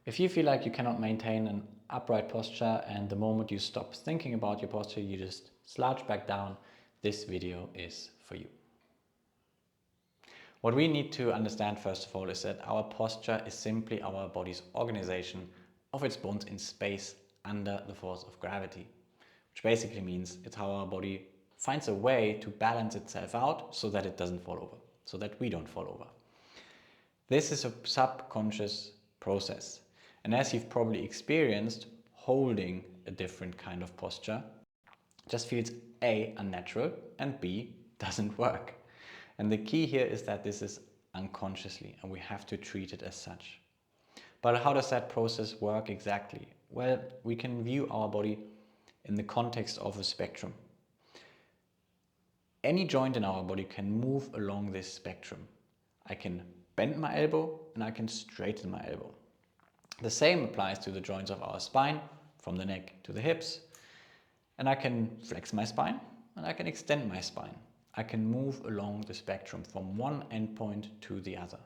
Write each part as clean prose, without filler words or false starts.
If you feel like you cannot maintain an upright posture and the moment you stop thinking about your posture, you just slouch back down, this video is for you. What we need to understand first of all is that our posture is simply our body's organization of its bones in space under the force of gravity, which basically means it's how our body finds a way to balance itself out so that it doesn't fall over, so that we don't fall over. This is a subconscious process. And as you've probably experienced, holding a different kind of posture just feels A, unnatural, and B, doesn't work. And the key here is that this is unconsciously and we have to treat it as such. But how does that process work exactly? Well, we can view our body in the context of a spectrum. Any joint in our body can move along this spectrum. I can bend my elbow and I can straighten my elbow. The same applies to the joints of our spine, from the neck to the hips. And I can flex my spine and I can extend my spine. I can move along the spectrum from one endpoint to the other.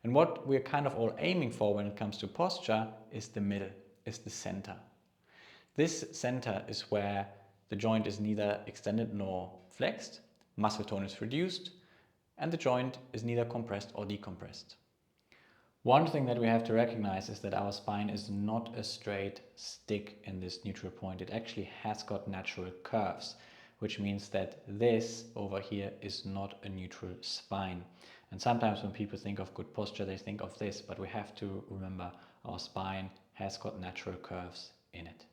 And what we're kind of all aiming for when it comes to posture is the middle, is the center. This center is where the joint is neither extended nor flexed, muscle tone is reduced, and the joint is neither compressed or decompressed. One thing that we have to recognize is that our spine is not a straight stick in this neutral point. It actually has got natural curves, which means that this over here is not a neutral spine. And sometimes when people think of good posture, they think of this, but we have to remember our spine has got natural curves in it.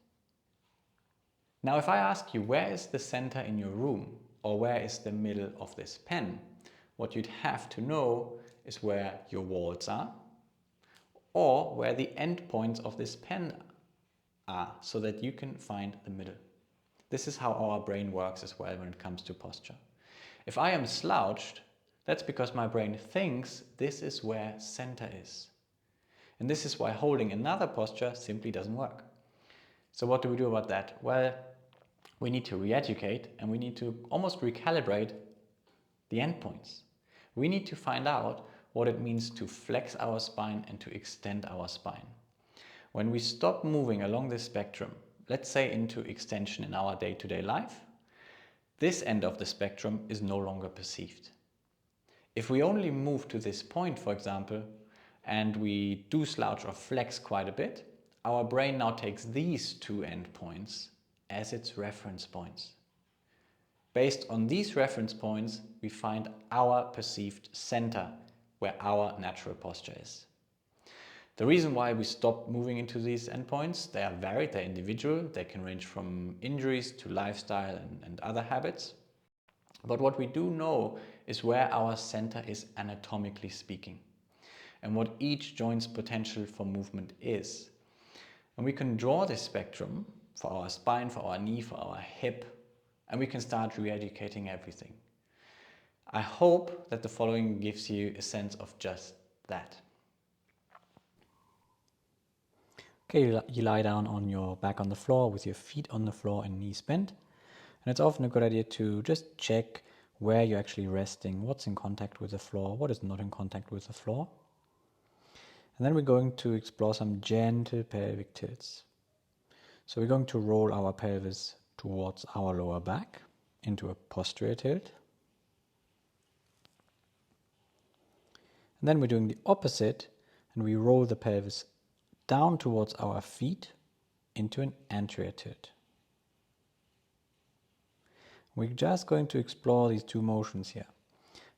Now, if I ask you, where is the center in your room, or where is the middle of this pen? What you'd have to know is where your walls are, or where the end points of this pen are, so that you can find the middle. This is how our brain works as well when it comes to posture. If I am slouched, that's because my brain thinks this is where center is. And this is why holding another posture simply doesn't work. So what do we do about that? Well, we need to re-educate and we need to almost recalibrate the endpoints. We need to find out what it means to flex our spine and to extend our spine. When we stop moving along this spectrum, let's say into extension in our day-to-day life, this end of the spectrum is no longer perceived. If we only move to this point, for example, and we do slouch or flex quite a bit, our brain now takes these two endpoints as its reference points. Based on these reference points, we find our perceived center, where our natural posture is. The reason why we stop moving into these endpoints, they are varied, they're individual, they can range from injuries to lifestyle and other habits. But what we do know is where our center is anatomically speaking, and what each joint's potential for movement is. And we can draw this spectrum for our spine, for our knee, for our hip, and we can start re-educating everything. I hope that the following gives you a sense of just that. Okay, you lie down on your back on the floor with your feet on the floor and knees bent. And it's often a good idea to just check where you're actually resting, what's in contact with the floor, what is not in contact with the floor. And then we're going to explore some gentle pelvic tilts. So we're going to roll our pelvis towards our lower back into a posterior tilt. And then we're doing the opposite and we roll the pelvis down towards our feet into an anterior tilt. We're just going to explore these two motions here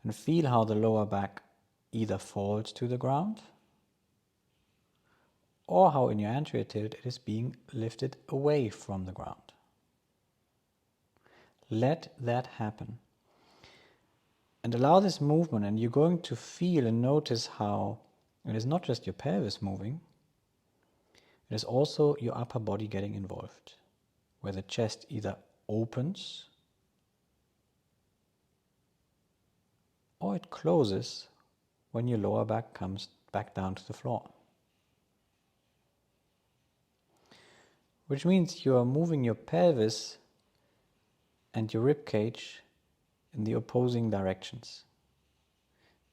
and feel how the lower back either falls to the ground or how in your anterior tilt it is being lifted away from the ground. Let that happen. And allow this movement, and you're going to feel and notice how it is not just your pelvis moving, it is also your upper body getting involved, where the chest either opens or it closes when your lower back comes back down to the floor. Which means you are moving your pelvis and your rib cage in the opposing directions.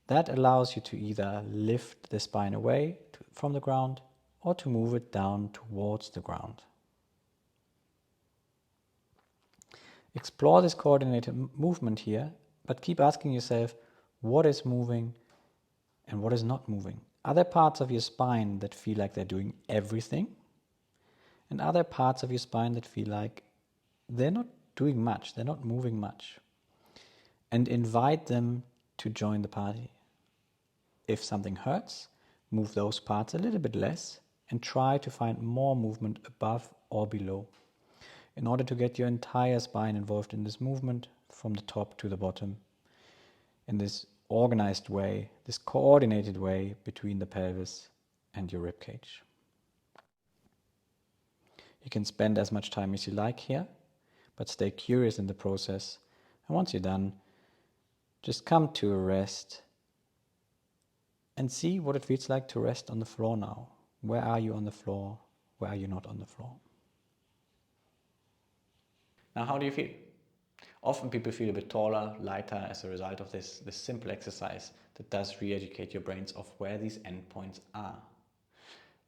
That allows you to either lift the spine away from the ground or to move it down towards the ground. Explore this coordinated movement here, but keep asking yourself what is moving and what is not moving. Are there parts of your spine that feel like they're doing everything? And are there parts of your spine that feel like they're not doing much, they're not moving much? And invite them to join the party. If something hurts, move those parts a little bit less and try to find more movement above or below in order to get your entire spine involved in this movement from the top to the bottom in this organized way, this coordinated way between the pelvis and your rib cage. You can spend as much time as you like here, but stay curious in the process. And once you're done, just come to a rest and see what it feels like to rest on the floor now. Where are you on the floor? Where are you not on the floor? Now, how do you feel? Often people feel a bit taller, lighter as a result of this simple exercise that does re-educate your brains of where these endpoints are.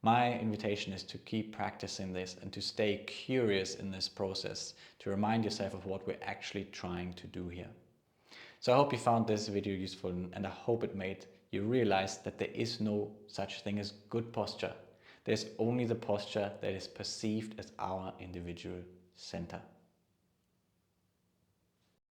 My invitation is to keep practicing this and to stay curious in this process, to remind yourself of what we're actually trying to do here. So I hope you found this video useful, and I hope it made you realize that there is no such thing as good posture. There's only the posture that is perceived as our individual center.